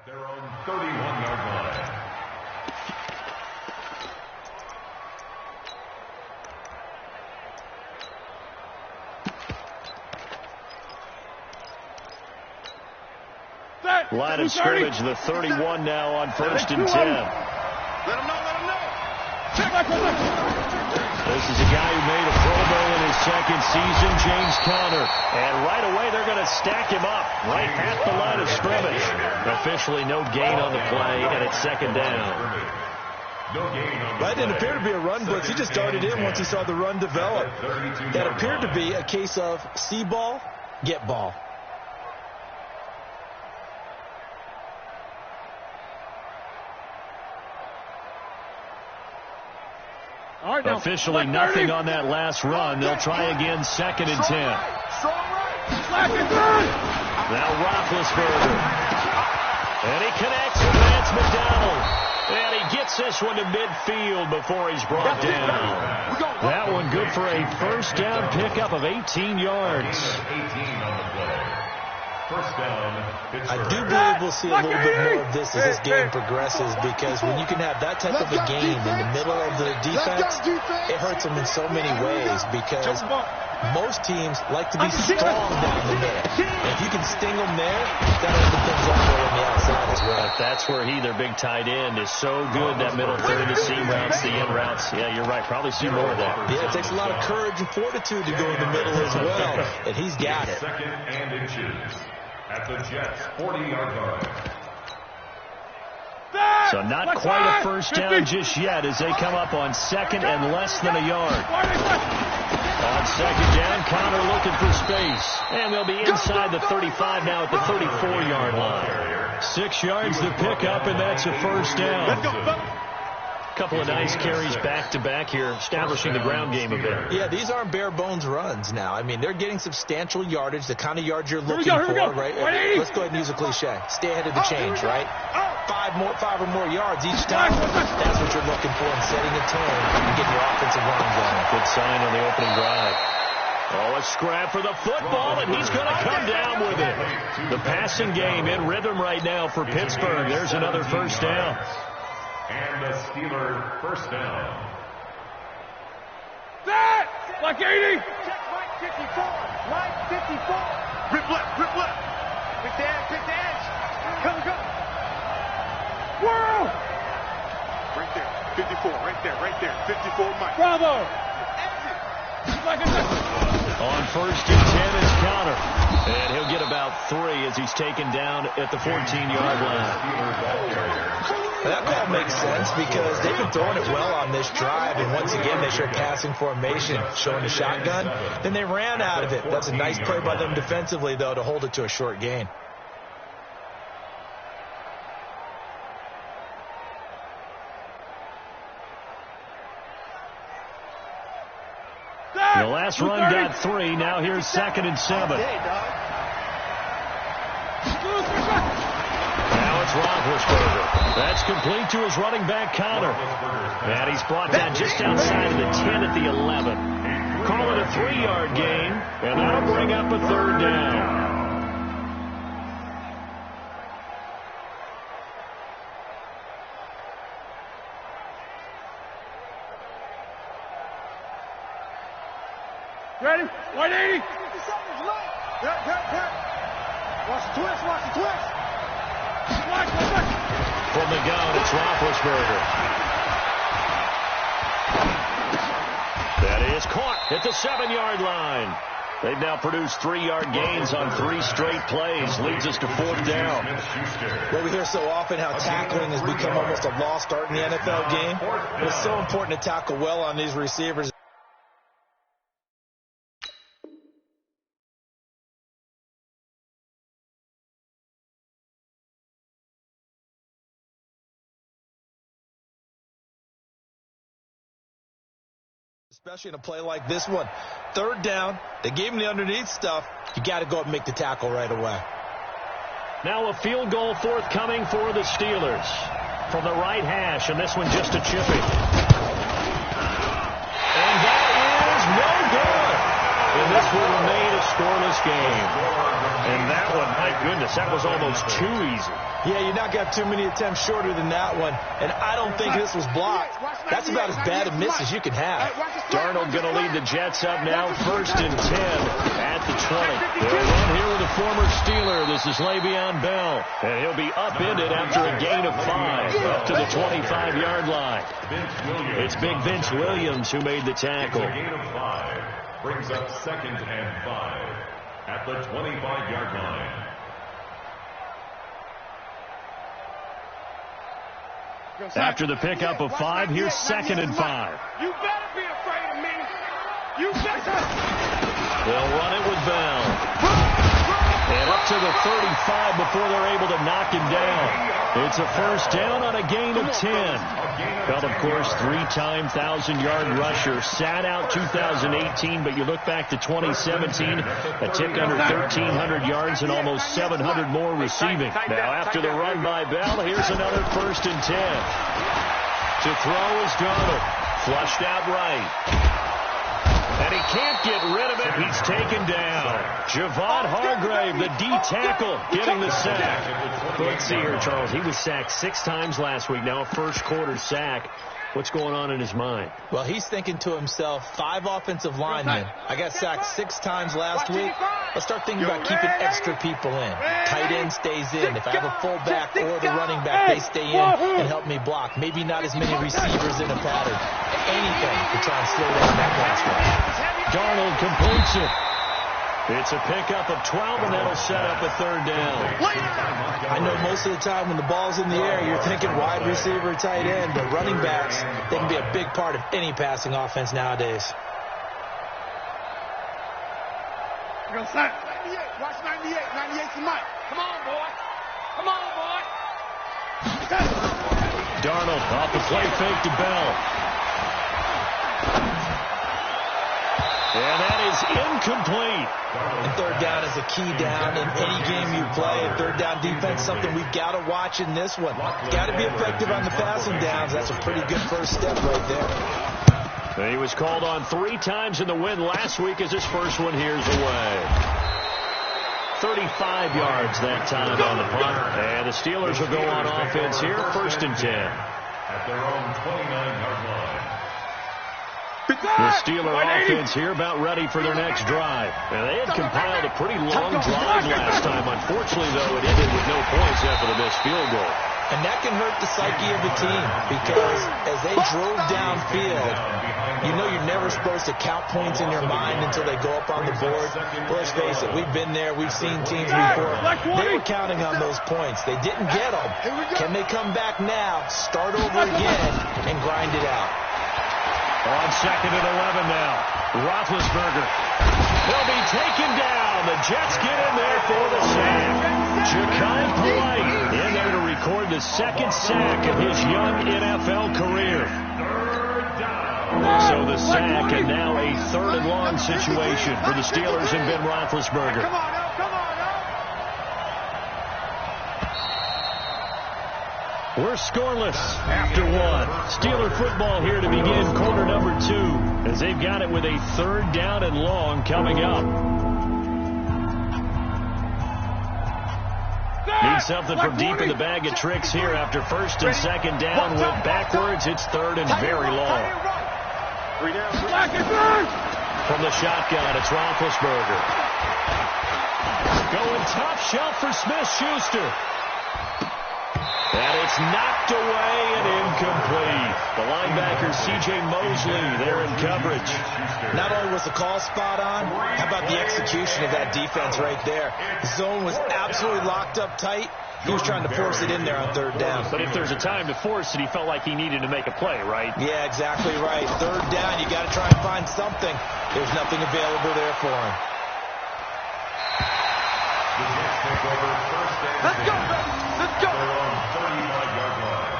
Their own 31-yard line. Line of scrimmage, the 31 now on 1st and 10. Let him know. This is a guy who made a Pro Bowl in his second season, James Conner. And right away, they're going to stack him up right at the line of scrimmage. Officially no gain on the play, and it's 2nd down. That didn't appear to be a run blitz. He just darted in once he saw the run develop. That appeared to be a case of see ball, get ball. Officially nothing on that last run. They'll try again, 2nd and 10. Now Roethlisberger. And he connects with Vance McDonald. And he gets this one to midfield before he's brought down. That one good for a 1st down pickup of 18 yards. I do believe we'll see a little bit more of this as this game progresses, because when you can have that type of a game in the middle of the defense, it hurts them in so many ways, because most teams like to be strong down the middle. And if you can sting them there, that opens things up for on the outside as well. That's where their big tight end, is so good, that middle third, the seam routes, the in routes. Yeah, you're right. Probably see more of that. Yeah, it takes a lot of courage and fortitude to go in the middle as well, and he's got it. 2nd and inches. At the Jets' 40-yard line. So not quite a 1st down just yet as they come up on 2nd and less than a yard. On 2nd down, Conner looking for space. And they'll be inside the 35 now at the 34-yard line. 6 yards to pick up, and that's a 1st down. Couple of nice carries back-to-back here, establishing the ground game a bit. Yeah, these aren't bare-bones runs now. I mean, they're getting substantial yardage, the kind of yards you're looking for, right? Let's go ahead and use a cliche. Stay ahead of the change, right? 5 or more yards each time. That's what you're looking for in setting a tone and getting your offensive line going. Good sign on the opening drive. Oh, a scrap for the football, and he's going to come down with it. The passing game in rhythm right now for Pittsburgh. There's another 1st down. And the Steelers' 1st down. That! Like 80! Check right 54. Right 54. Rip left. Pick the edge. Go. Whirl! Right there. 54. Right there. 54, Mike. Bravo! On 1st and 10 is Conner. And he'll get about 3 as he's taken down at the 14-yard line. That call makes sense because they've been throwing it well on this drive, and once again they show passing formation, showing the shotgun. Then they ran out of it. That's a nice play by them defensively, though, to hold it to a short gain. The last run got 3. Now here's 2nd and 7. Now it's Roethlisberger. That's complete to his running back, Conner. And he's brought down just outside of the 10 at the 11. Call it a 3-yard gain, and that'll bring up a 3rd down. Ready? 180. Watch the twist. From the gun, it's Roethlisberger. That is caught at the 7-yard line. They've now produced 3-yard gains on 3 straight plays. Leads us to 4th down. Well, we hear so often how tackling has become almost a lost art in the NFL game. But it's so important to tackle well on these receivers. Especially in a play like this one. 3rd down. They gave him the underneath stuff. You got to go and make the tackle right away. Now a field goal forthcoming for the Steelers. From the right hash, and this one just a chipping. And that is no good. And this will remain a scoreless game. And that one, my goodness, that was almost too easy. Yeah, you're not got too many attempts shorter than that one. And I don't think this was blocked. That's about as bad a miss as you can have. Darnold going to lead the Jets up now, 1st and 10 at the 20. They'll run here with a former Steeler. This is Le'Veon Bell. And he'll be upended after a gain of 5 up to the 25-yard line. It's big Vince Williams who made the tackle. A gain of 5 brings up 2nd and 5 at the 25-yard line. After the pickup of 5, here's 2nd and 5. You better be afraid of me. You better. They'll run it with Bell. And up to the 35 before they're able to knock him down. It's a 1st down on a gain of 10. Bell, of course, 3-time 1,000-yard rusher. Sat out 2018, but you look back to 2017, a tick under 1,300 yards and almost 700 more receiving. Now, after the run by Bell, here's another 1st and 10. To throw is Darnold. Flushed out right. And he can't get rid of it. He's taken down. Javon Hargrave, the D tackle, getting the sack. Let's see here, Charles. He was sacked 6 times last week. Now a first-quarter sack. What's going on in his mind? Well, he's thinking to himself, 5 offensive linemen. I got sacked 6 times last week. Let's start thinking about keeping extra people in. Tight end stays in. If I have a fullback or the running back, they stay in and help me block. Maybe not as many receivers in a pattern. Anything to try and slow down that pass rush. Darnold completes it. It's a pickup of 12, and that'll set up a 3rd down. I know most of the time when the ball's in the air, you're thinking wide receiver, tight end, but running backs, they can be a big part of any passing offense nowadays. Go, son. 98. Watch 98. 98's the mic. Come on, boy. Come on, boy. Darnold off the play fake to Bell. And that is incomplete. And 3rd down is a key down in any game you play. And 3rd down defense, something we've got to watch in this one. Got to be effective on the passing downs. That's a pretty good first step right there. And he was called on 3 times in the win last week as his first one here's away. 35 yards that time on the punt. And the Steelers will go on offense here, 1st and 10. At their own 29-yard line. The Steeler offense here about ready for their next drive. And they had compiled a pretty long drive last time. Unfortunately, though, it ended with no points after the missed field goal. And that can hurt the psyche of the team because as they drove downfield, you know you're never supposed to count points in your mind until they go up on the board. But let's face it, we've been there. We've seen teams before. They were counting on those points. They didn't get them. Can they come back now, start over again, and grind it out? On 2nd and 11 now. Roethlisberger. He'll be taken down. The Jets get in there for the sack. Ja'Kai Polite in there to record the 2nd sack of his young NFL career. So the sack and now a 3rd and long situation for the Steelers and Ben Roethlisberger. Come on, now. Come on, now. We're scoreless after 1. Steeler football here to begin quarter number 2 as they've got it with a 3rd down and long coming up. Need something from deep in the bag of tricks here after 1st and 2nd down with backwards. It's 3rd and very long. 3 down. From the shotgun, it's Roethlisberger. Going top shelf for Smith-Schuster. And it's knocked away and incomplete. The linebacker, C.J. Mosley, there in coverage. Not only was the call spot on, how about the execution of that defense right there? The zone was absolutely locked up tight. He was trying to force it in there on 3rd down. But if there's a time to force it, he felt like he needed to make a play, right? Yeah, exactly right. 3rd down, you got to try and find something. There's nothing available there for him. The Jets take over 1st and 10. Let's go, baby. Let's go. Their own 35-yard line.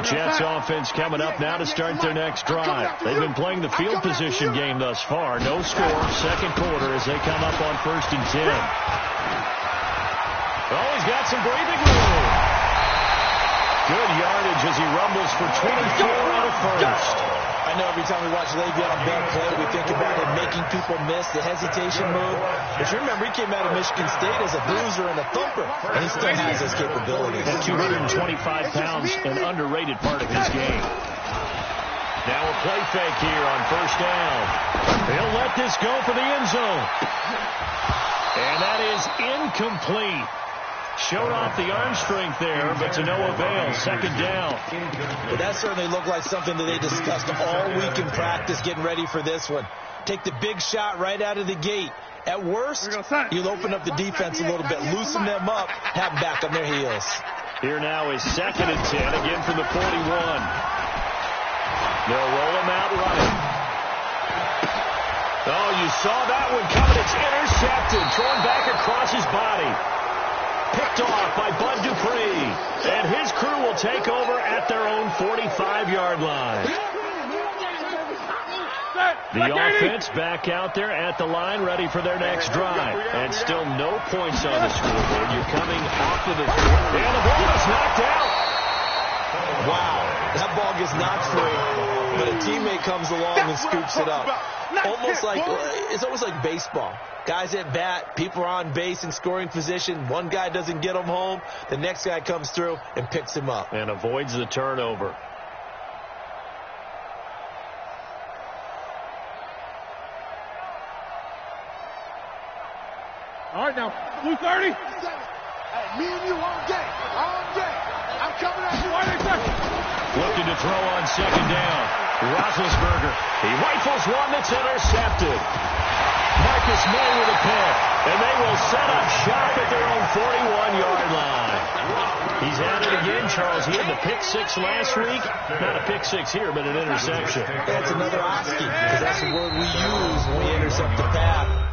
Jets offense coming up now to start their next drive. They've been playing the field position game thus far. No score, 2nd quarter as they come up on 1st and 10. Oh, he's got some breathing room. Good yardage as he rumbles for 24 out of 1st. I know every time we watch Le'Veon Bell play, we think about him making couple missed, the hesitation move. But you remember, he came out of Michigan State as a bruiser and a thumper, and he still has those capabilities. At 225 pounds, an underrated part of his game. Now a play fake here on first down. He'll let this go for the end zone. And that is incomplete. Showed off the arm strength there, but to no avail. Second down. But that certainly looked like something that they discussed all week in practice getting ready for this one. Take the big shot right out of the gate. At worst, you'll open up the defense a little bit, loosen them up, have them back on their heels. Here now is 2nd and 10, again from the 41. They'll roll him out running. Oh, you saw that one coming. It's intercepted, thrown back across his body. Picked off by Bud Dupree. And his crew will take over at their own 45-yard line. The offense back out there at the line, ready for their next drive. And still no points on the scoreboard. You're coming off of the... And the ball is knocked out. Wow, that ball gets knocked free, but a teammate comes along and scoops it up. It's almost like baseball. Guys at bat, people are on base in scoring position. One guy doesn't get him home. The next guy comes through and picks him up. And avoids the turnover. All right, now, blue 30. Hey, me and you all day. All day. I'm coming at you. Why they second? Looking to throw on second down. Roethlisberger. He rifles one that's intercepted. Marcus May with a pick. And they will set up shop at their own 41-yard line. He's at it again, Charles. He had the pick six last week. Not a pick six here, but an interception. That's another Oski, because that's the word we use when we intercept the path.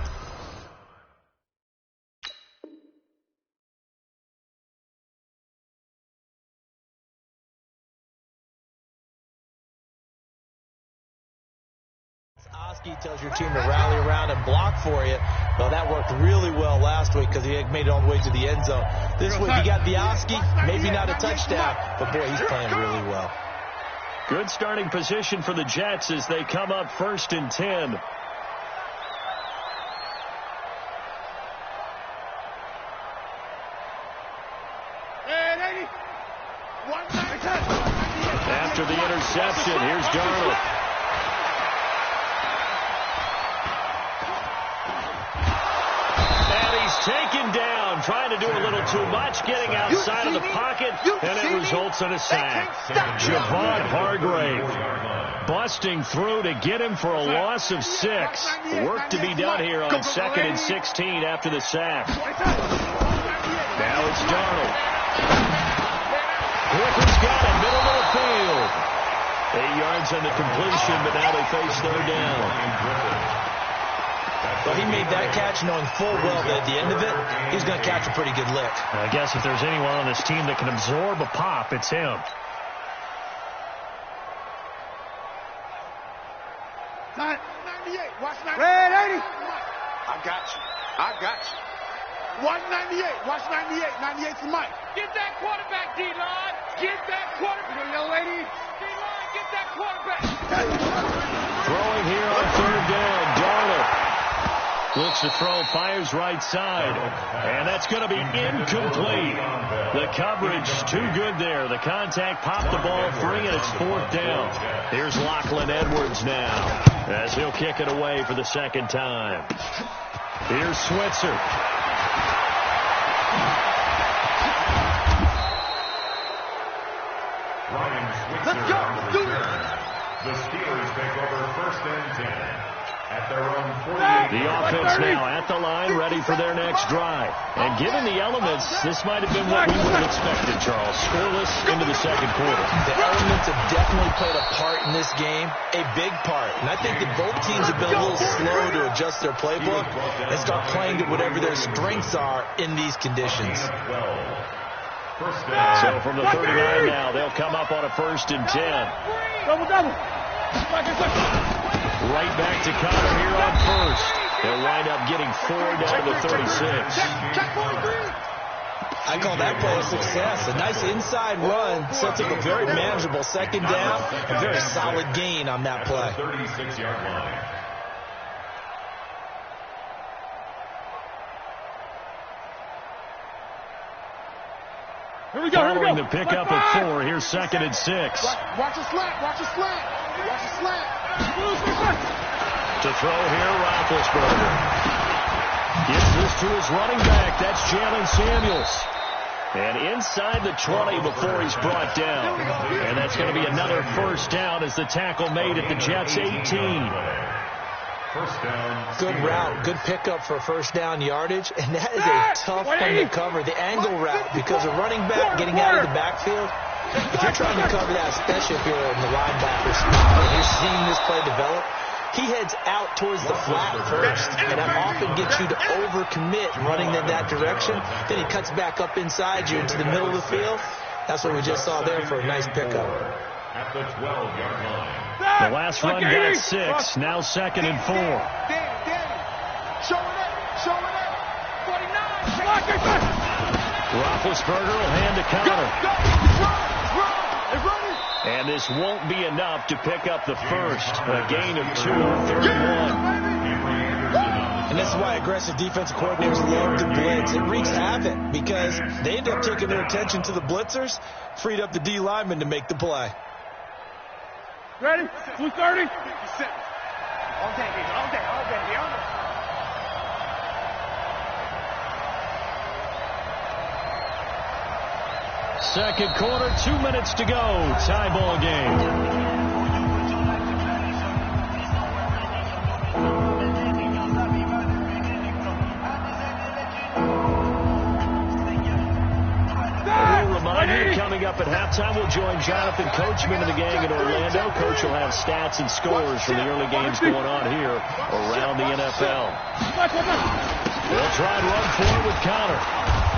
Oski tells your team to rally around and block for you. Well, that worked really well last week because he made it all the way to the end zone. This week, you got the Oski, maybe not a touchdown, but boy, he's playing really well. Good starting position for the Jets as they come up 1st and 10. After the interception, here's Darnold. Taken down, trying to do a little too much, getting outside of the pocket, and it results in a sack. Javon Hargrave busting through to get him for a loss of 6. Work to be done here on 2nd and 16 after the sack. Now it's Darnold. Clippers got it, middle of the field. 8 yards on the completion, but now they face 3rd down. Well, he made that catch knowing full well that at the end of it, he's going to catch a pretty good lick. I guess if there's anyone on this team that can absorb a pop, it's him. Red 80. I got you. 198. Watch 98. 98's the mic. Get that quarterback, D-Line. Get that quarterback. Young lady. D-Line, get that quarterback. Throwing here on 3rd down. Darnold looks to throw, fires right side. And that's going to be incomplete. The coverage too good there. The contact popped the ball free, and it's 4th down. Here's Lachlan Edwards now as he'll kick it away for the 2nd time. Here's Switzer. Let's go. Do it. The Steelers take over 1st and 10 at their own 48. The offense now at the line, ready for their next drive. And given the elements, this might have been what we would have expected, Charles. Scoreless into the 2nd quarter. The elements have definitely played a part in this game, a big part. And I think that both teams have been a little slow to adjust their playbook and start playing to whatever their strengths are in these conditions. So from the 39 now, they'll come up on a 1st and 10. Double. Right back to Connor here on 1st. They'll wind up getting 4 down to the 36. I call that play a success. A nice inside run sets up a very manageable 2nd down. A very solid gain on that play. 36-yard line. Following the pickup of 4, here's 2nd and 6. Watch a slant. Watch a slant. Watch a slant. To throw here, Roethlisberger. Gives this to his running back. That's Jalen Samuels. And inside the 20 before he's brought down. And that's going to be another first down as the tackle made at the Jets' 18. First down. Good route, good pickup for first down yardage, and that is a tough one to cover, the angle route, because a running back getting out of the backfield, if you're trying to cover that, especially if you're in the linebacker spot, and you're seeing this play develop, he heads out towards the flat first, and that often gets you to overcommit running in that direction. Then he cuts back up inside you into the middle of the field. That's what we just saw there for a nice pickup. At the 12-yard line. The last run got 6. Now 2nd and 4. Danny. Show it up. 49. Roethlisberger will hand to Connor. Run. And this won't be enough to pick up the first. A gain of 2, 31. And this is why aggressive defensive coordinators love to blitz. It wreaks havoc because they end up taking their attention to the blitzers, freed up the D lineman to make the play. Ready? 230. All day. Second quarter, 2 minutes to go. Tie ball game. Coming up at halftime, we'll join Jonathan Coachman and the gang in Orlando. Coach will have stats and scores from the early games going on here around the NFL. They'll try and run forward with Connor.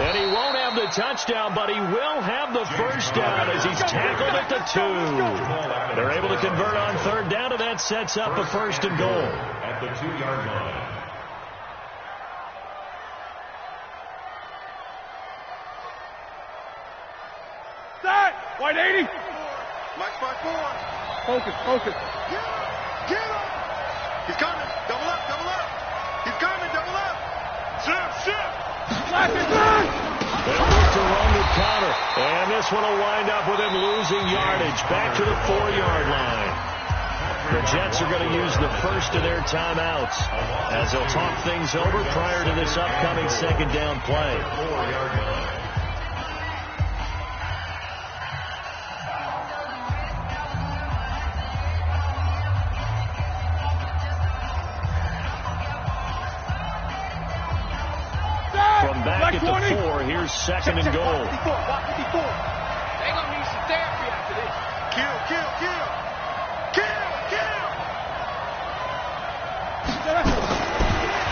And he won't have the touchdown, but he will have the first down as he's tackled at the 2. They're able to convert on third down, and that sets up a first and goal. At the 2-yard line. White 80. Mike 5-4. Focus. Get him. He's coming. Double up. He's coming. Double up. Shift. They'll look to run with Connor. And this one will wind up with him losing yardage. Back to the 4-yard line. The Jets are going to use the first of their timeouts as they'll talk things over prior to this upcoming second down play. 4-yard line. Back at the 4, here's 2nd and goal. Block 54. They're going to need some therapy after this. Kill.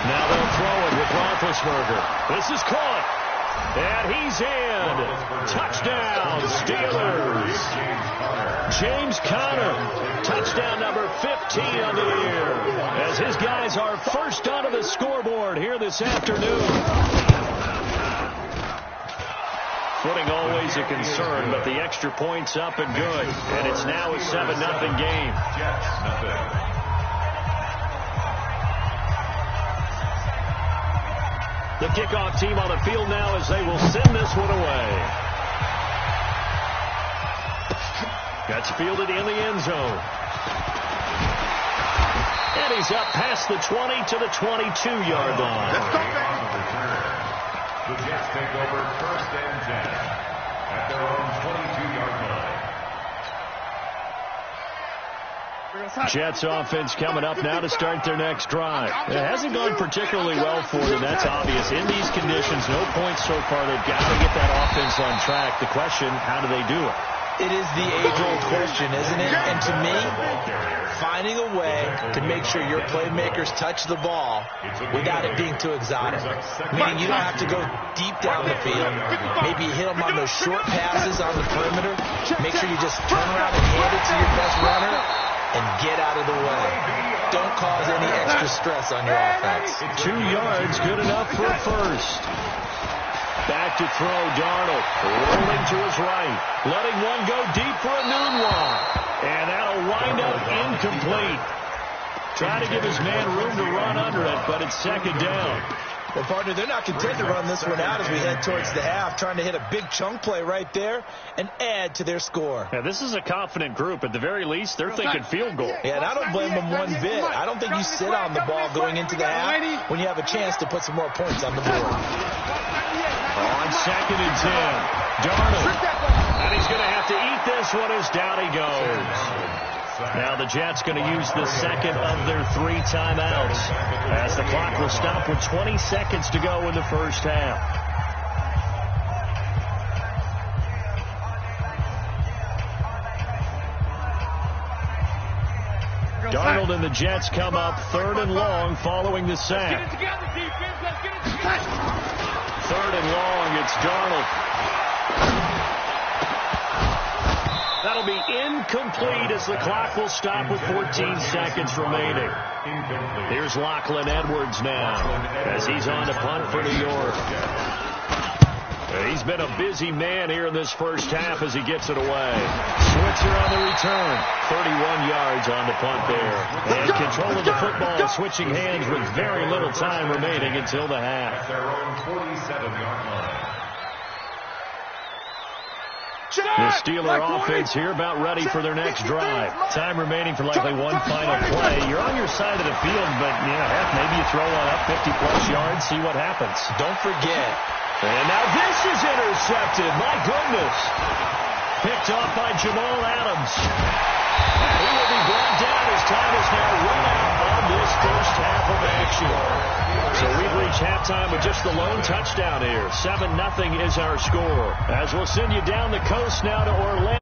Now they'll throw it with Roethlisberger. This is caught. And he's in. Touchdown, Steelers. James Conner. Touchdown number 15 on the year. As his guys are first onto the scoreboard here this afternoon. Footing always a concern, but the extra point's up and good. And it's now a 7-0 game. Jets, nothing. The kickoff team on the field now as they will send this one away. That's fielded in the end zone. And he's up past the 20 to the 22-yard line. Let's go, baby. The Jets take over 1st and 10 at their own 22-yard line. Jets offense coming up now to start their next drive. It hasn't gone particularly well for them. That's obvious. In these conditions, no points so far. They've got to get that offense on track. The question, how do they do it? It is the age-old question, isn't it? And to me, finding a way to make sure your playmakers touch the ball without it being too exotic. Meaning you don't have to go deep down the field. Maybe you hit them on those short passes on the perimeter. Make sure you just turn around and hand it to your best runner and get out of the way. Don't cause any extra stress on your offense. 2 yards, good enough for a first. Back to throw, Darnold, rolling to his right, letting one go deep for a noon one. And that'll wind up incomplete. Trying to give his man room to run under it, but it's second down. Well, partner, they're not content to run this one out as we head towards the half, trying to hit a big chunk play right there and add to their score. Yeah, this is a confident group. At the very least, they're thinking field goal. Yeah, and I don't blame them one bit. I don't think you sit on the ball going into the half when you have a chance to put some more points on the board. On 2nd and 10, Darnold. And he's going to have to eat this one as down he goes. Now the Jets going to use the second of their 3 timeouts as the clock will stop with 20 seconds to go in the first half. Darnold and the Jets come up 3rd and long following the sack. 3rd and long, it's Darnold. That'll be incomplete as the clock will stop with 14 seconds remaining. Here's Lachlan Edwards now as he's on to punt for New York. He's been a busy man here in this first half as he gets it away. Switzer on the return. 31 yards on the punt there. And control of the football switching hands with very little time remaining until the half. The Steeler offense here about ready for their next drive. Time remaining for likely one final play. You're on your side of the field, but heck, maybe you throw one up 50-plus yards, see what happens. Don't forget. And now this is intercepted. My goodness. Picked off by Jamal Adams. And he will be brought down as time is now run out on this first half of action. So we've reached halftime with just the lone touchdown here. 7-0 is our score. As we'll send you down the coast now to Orlando.